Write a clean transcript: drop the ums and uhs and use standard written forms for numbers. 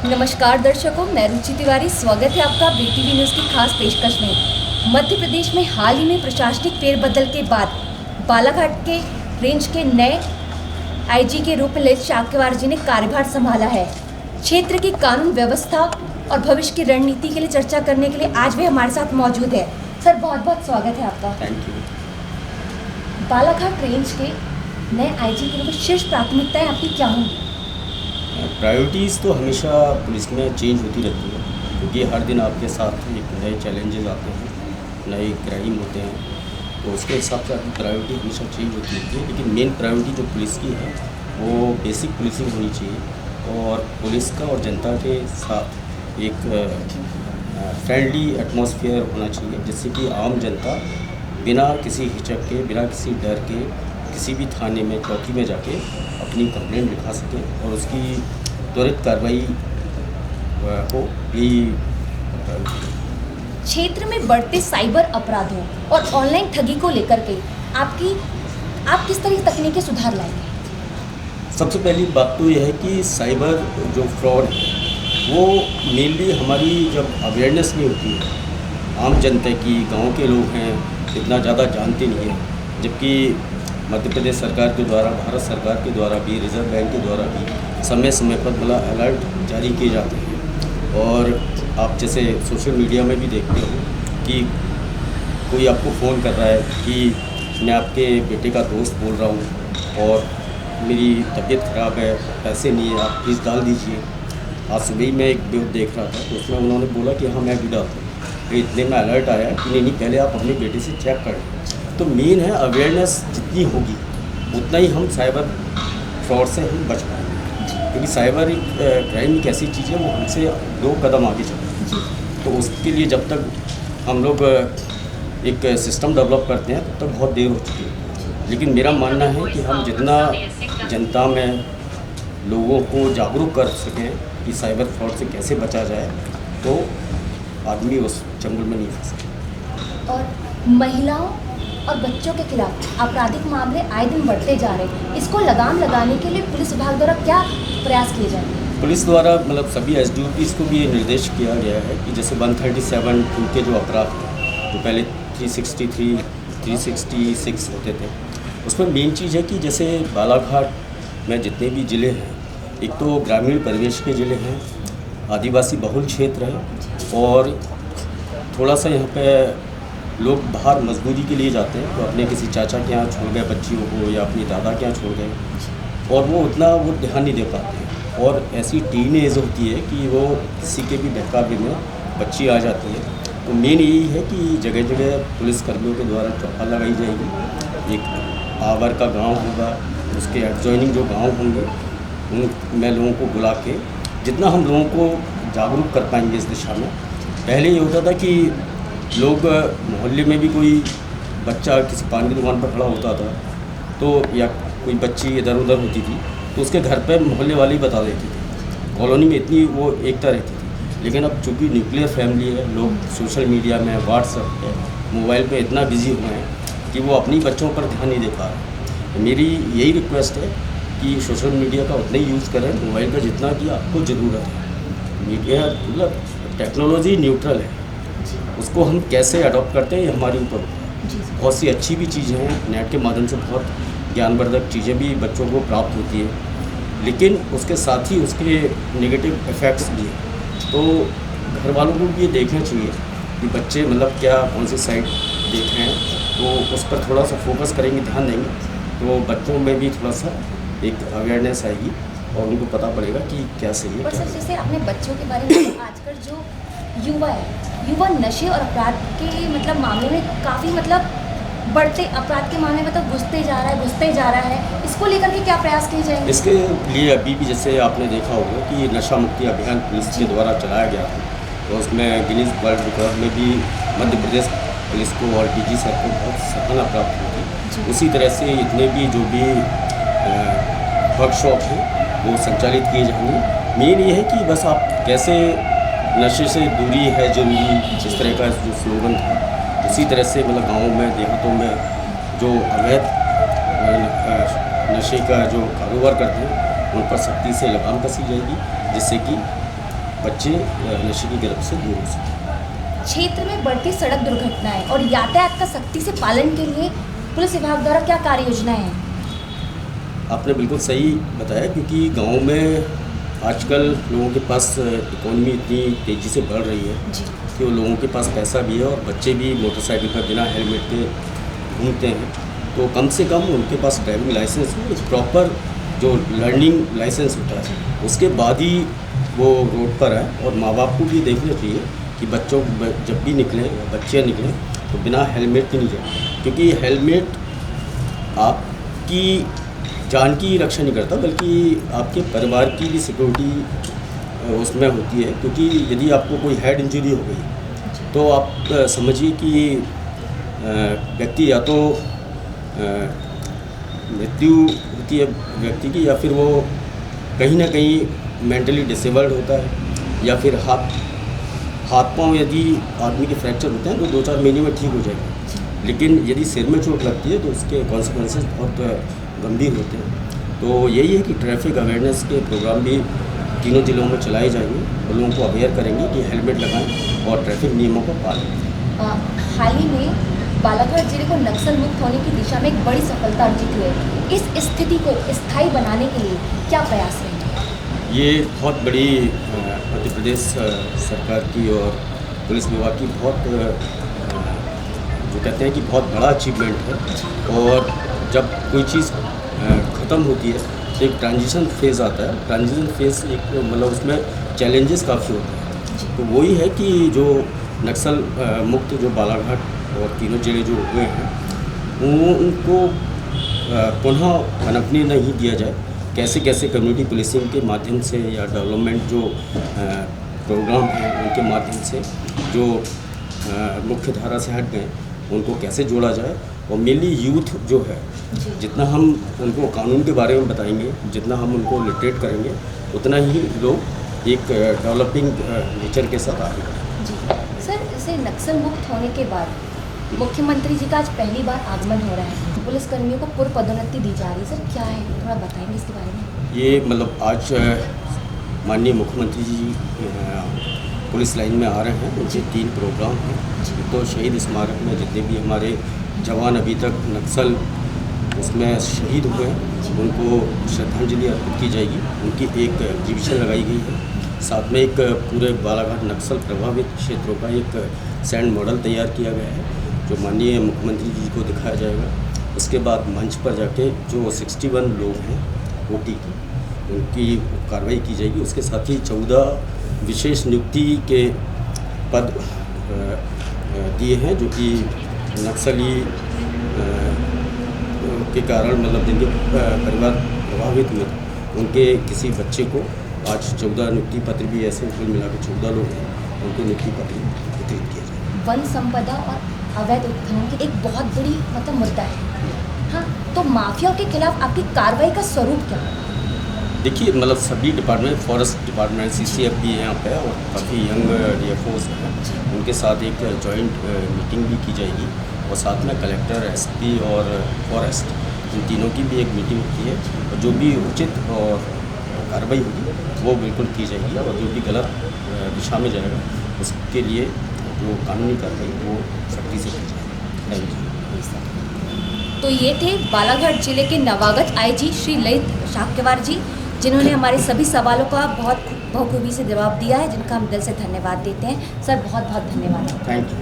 नमस्कार दर्शकों, मैं रुचि तिवारी। स्वागत है आपका BTV न्यूज़ की खास पेशकश में। मध्य प्रदेश में हाल ही में प्रशासनिक फेरबदल के बाद बालाघाट के रेंज के नए IG के रूप में ललित शाक्यवार जी ने कार्यभार संभाला है। क्षेत्र की कानून व्यवस्था और भविष्य की रणनीति के लिए चर्चा करने के लिए आज वे हमारे साथ मौजूद है। सर, बहुत बहुत स्वागत है आपका। Thank you. बालाघाट रेंज के नए IG के रूप में शीर्ष प्राथमिकताएं आपकी क्या होंगी? प्रायोरिटीज़ तो हमेशा पुलिस में चेंज होती रहती है, क्योंकि हर दिन आपके साथ एक नए चैलेंजेस आते हैं, नए क्राइम होते हैं, तो उसके हिसाब से आपकी प्रायोरिटी हमेशा चेंज होती रहती है। लेकिन मेन प्रायोरिटी जो पुलिस की है वो बेसिक पुलिसिंग होनी चाहिए और पुलिस का और जनता के साथ एक फ्रेंडली एटमॉस्फेयर होना चाहिए, जिससे कि आम जनता बिना किसी हिचक के, बिना किसी डर के किसी भी थाने में, चौकी में जाके अपनी कंप्लेंट लिखा सकें और उसकी त्वरित कार्रवाई हो। यही क्षेत्र में बढ़ते साइबर अपराधों और ऑनलाइन ठगी को लेकर के आप किस तरह की तकनीकी सुधार लाएंगे? सबसे पहली बात तो यह है कि साइबर जो फ्रॉड है वो मेनली हमारी जब अवेयरनेस नहीं होती है, आम जनता की, गांव के लोग हैं इतना ज़्यादा जानते नहीं हैं, जबकि मध्य प्रदेश सरकार के द्वारा, भारत सरकार के द्वारा भी, रिजर्व बैंक के द्वारा भी समय समय पर बड़ा अलर्ट जारी किए जाते हैं। और आप जैसे सोशल मीडिया में भी देखते हो कि कोई आपको फ़ोन कर रहा है कि मैं आपके बेटे का दोस्त बोल रहा हूँ और मेरी तबीयत ख़राब है, पैसे नहीं है, आप प्लीज़ डाल दीजिए। आज सुबह ही मैं एक वीडियो देख रहा था, तो उसमें उन्होंने बोला कि हाँ मैं भी डालता हूँ, तो इतने में अलर्ट आया कि नहीं पहले आप अपने बेटे से चेक कर लें। तो मेन है अवेयरनेस जितनी होगी उतना ही हम साइबर फ्रॉड से हम बच पाएंगे, क्योंकि साइबर क्राइम एक ऐसी चीज़ है वो हमसे 2 कदम आगे चलती है। तो उसके लिए जब तक हम लोग एक सिस्टम डेवलप करते हैं तब तक बहुत देर हो चुकी है। लेकिन मेरा मानना है कि हम जितना जनता में लोगों को जागरूक कर सकें कि साइबर फ्रॉड से कैसे बचा जाए, तो आदमी उस जंगल में नहीं फंस सके। और महिलाओं और बच्चों के खिलाफ आपराधिक मामले आए दिन बढ़ते जा रहे हैं, इसको लगाम लगाने के लिए पुलिस विभाग द्वारा क्या प्रयास किए जाएंगे? पुलिस द्वारा मतलब सभी SDOPs को भी ये निर्देश किया गया है कि जैसे 137 उनके जो अपराध थे, जो पहले 363, 366 होते थे, उसमें मेन चीज़ है कि जैसे बालाघाट में जितने भी ज़िले हैं, एक तो ग्रामीण परिवेश के ज़िले हैं, आदिवासी बहुल क्षेत्र है और थोड़ा सा यहाँ पे लोग बाहर मजदूरी के लिए जाते हैं, तो अपने किसी चाचा के यहाँ छोड़ गए बच्चियों को या अपनी दादा के यहाँ छोड़ गए और वो उतना ध्यान नहीं दे पाते हैं। और ऐसी टीन एज होती है कि वो किसी के भी बहकावे में बच्ची आ जाती है। तो मेन यही है कि जगह जगह पुलिसकर्मियों के द्वारा चौकी लगाई जाएगी। एक आवर का गांव होगा, उसके एडजॉइनिंग जो गांव होंगे उनमें लोगों को बुला के जितना हम लोगों को जागरूक कर पाएंगे इस दिशा में। पहले ये होता था कि लोग मोहल्ले में भी कोई बच्चा किसी पान की दुकान पर खड़ा होता था तो या कोई बच्ची इधर उधर होती थी तो उसके घर पे मोहल्ले वाले ही बता देते थे, कॉलोनी में इतनी वो एकता रहती थी। लेकिन अब चूँकि न्यूक्लियर फैमिली है, लोग सोशल मीडिया में, व्हाट्सएप पे, मोबाइल पे इतना बिजी हुए हैं कि वो अपनी बच्चों पर ध्यान नहीं दे पा रहे। तो मेरी यही रिक्वेस्ट है कि सोशल मीडिया का उतना ही यूज़ करें, मोबाइल का जितना कि आपको ज़रूरत है। मीडिया मतलब टेक्नोलॉजी न्यूट्रल है, उसको हम कैसे अडॉप्ट करते हैं ये हमारे ऊपर होता है। बहुत सी अच्छी भी चीज़ें हैं, नेट के माध्यम से बहुत ज्ञानवर्धक चीज़ें भी बच्चों को प्राप्त होती है, लेकिन उसके साथ ही उसके नेगेटिव इफ़ेक्ट्स भी हैं। तो घर वालों को भी ये देखना चाहिए कि बच्चे मतलब क्या कौन सी साइड देख रहे हैं, तो उस पर थोड़ा सा फोकस करेंगे, ध्यान देंगे, तो बच्चों में भी थोड़ा सा एक अवेयरनेस आएगी और उनको पता पड़ेगा कि क्या सही है। और सर, जैसे अपने बच्चों के बारे में, आजकल जो युवा नशे और अपराध के मामले में काफ़ी बढ़ते अपराध के मामले में घुसते जा रहा है, इसको लेकर के क्या प्रयास किए जाएंगे? इसके लिए अभी भी जैसे आपने देखा होगा कि नशा मुक्ति अभियान पुलिस के द्वारा चलाया गया था, तो उसमें गिनीज वर्ल्ड रिकॉर्ड में भी मध्य प्रदेश पुलिस को और DG सर को बहुत सराहना प्राप्त हुई थी। उसी तरह से इतने भी जो भी वर्कशॉप हैं वो संचालित किए जाएंगे। मेन ये है कि बस आप कैसे नशे से दूरी है जरूरी, जिस तरह का जो स्लोगन था, उसी तरह से गाँव में, देहातों में जो अवैध नशे का जो कारोबार करते हैं उन पर सख्ती से लगाम कसी जाएगी, जिससे कि बच्चे नशे की गिरफ्त से दूर हो सकें। क्षेत्र में बढ़ती सड़क दुर्घटनाएं और यातायात का सख्ती से पालन के लिए पुलिस विभाग द्वारा क्या कार्य योजनाएं हैं? आपने बिल्कुल सही बताया, क्योंकि गांव में आजकल लोगों के पास इकोनॉमी इतनी तेज़ी से बढ़ रही है जी। कि वो लोगों के पास पैसा भी है और बच्चे भी मोटरसाइकिल पर बिना हेलमेट के घूमते हैं। तो कम से कम उनके पास ड्राइविंग लाइसेंस हो, एक प्रॉपर जो लर्निंग लाइसेंस होता है, उसके बाद ही वो रोड पर है। और माँ बाप को भी देखना चाहिए कि बच्चों जब भी निकलें, बच्चे निकलें तो बिना हेलमेट के नहीं जाए, क्योंकि हेलमेट आपकी जान की रक्षा नहीं करता बल्कि आपके परिवार की भी सिक्योरिटी उसमें होती है। क्योंकि यदि आपको कोई हेड इंजरी हो गई तो आप समझिए कि व्यक्ति या तो मृत्यु होती है व्यक्ति की, या फिर वो कहीं ना कहीं मेंटली डिसेबल्ड होता है, या फिर हाथ पांव यदि आदमी के फ्रैक्चर होते हैं तो 2-4 महीने में ठीक हो जाएगा। लेकिन यदि सिर में चोट लगती है तो उसके कॉन्सिक्वेंसेस बहुत गंभीर होते हैं। तो यही है कि ट्रैफिक अवेयरनेस के प्रोग्राम भी तीनों जिलों में चलाए जाएंगे और लोगों को अवेयर करेंगे कि हेलमेट लगाएं और ट्रैफिक नियमों का पालन। हाल ही में बालाघाट जिले को नक्सल मुक्त होने की दिशा में एक बड़ी सफलता अर्जित हुई है। इस स्थिति को स्थायी बनाने के लिए क्या प्रयास रहेंगे? ये बहुत बड़ी मध्य प्रदेश सरकार की और पुलिस विभाग की बहुत जो कहते हैं कि बहुत बड़ा अचीवमेंट है। और जब कोई चीज़ ख़त्म होती है तो एक ट्रांजिशन फेज़ आता है। ट्रांजिशन फेज़ एक मतलब उसमें चैलेंजेस काफ़ी होते हैं। तो वही है कि जो नक्सल मुक्त जो बालाघाट और तीनों जिले जो हुए हैं उनको पुनः पनपने नहीं दिया जाए। कैसे कैसे कम्युनिटी पुलिसिंग के माध्यम से या डेवलपमेंट जो प्रोग्राम हैं उनके माध्यम से जो मुख्य धारा से हट गए उनको कैसे जोड़ा जाए। और मेनली यूथ जो है, जितना हम उनको कानून के बारे में बताएंगे, जितना हम उनको लिटरेट करेंगे, उतना ही लोग एक डेवलपिंग नेचर के साथ आगे बढ़ेंगे। जी सर, इसे नक्सल मुक्त होने के बाद मुख्यमंत्री जी का आज पहली बार आगमन हो रहा है। पुलिसकर्मियों को पूर्व पदोन्नति दी जा रही है। सर क्या है, थोड़ा बताएंगे इसके बारे में? ये मतलब आज माननीय मुख्यमंत्री जी पुलिस लाइन में आ रहे हैं। उनसे 3 प्रोग्राम हैं। तो शहीद स्मारक में जितने भी हमारे जवान अभी तक नक्सल उसमें शहीद हुए हैं उनको श्रद्धांजलि अर्पित की जाएगी। उनकी एक एग्जीबिशन लगाई गई है। साथ में एक पूरे बालाघाट नक्सल प्रभावित क्षेत्रों का एक सैंड मॉडल तैयार किया गया है जो माननीय मुख्यमंत्री जी को दिखाया जाएगा। उसके बाद मंच पर जाके जो 61 लोग हैं ओटी की, उनकी कार्रवाई की जाएगी। उसके साथ ही 14 विशेष नियुक्ति के पद दिए हैं जो कि नक्सली के कारण मतलब जिनके परिवार प्रभावित हुए उनके किसी बच्चे को आज 14 नियुक्ति पत्र भी ऐसे कुल मिलाकर 14 लोग हैं उनको नियुक्ति पत्र वितरित किया जाए। वन संपदा और अवैध उत्खनन की एक बहुत बड़ी मतलब मुद्दा है। हाँ, तो माफियाओं के खिलाफ आपकी कार्रवाई का स्वरूप क्या है? देखिए मतलब सभी डिपार्टमेंट, फॉरेस्ट डिपार्टमेंट, CCF भी है यहाँ पे और काफ़ी यंग DFOs हैं। उनके साथ एक जॉइंट मीटिंग भी की जाएगी और साथ में कलेक्टर, SP और फॉरेस्ट इन तीनों की भी एक मीटिंग होती है। और जो भी उचित और कार्रवाई होगी वो बिल्कुल की जाएगी और जो भी गलत दिशा में जाएगा उसके लिए जो कानूनी कार्रवाई वो सख्ती से की जाएगी। Thank you. तो ये थे बालाघाट जिले के नवागत IG श्री ललित शाक्यवार जी, जिन्होंने हमारे सभी सवालों का बहुत बखूबी से जवाब दिया है, जिनका हम दिल से धन्यवाद देते हैं। सर बहुत बहुत धन्यवाद। Thank you.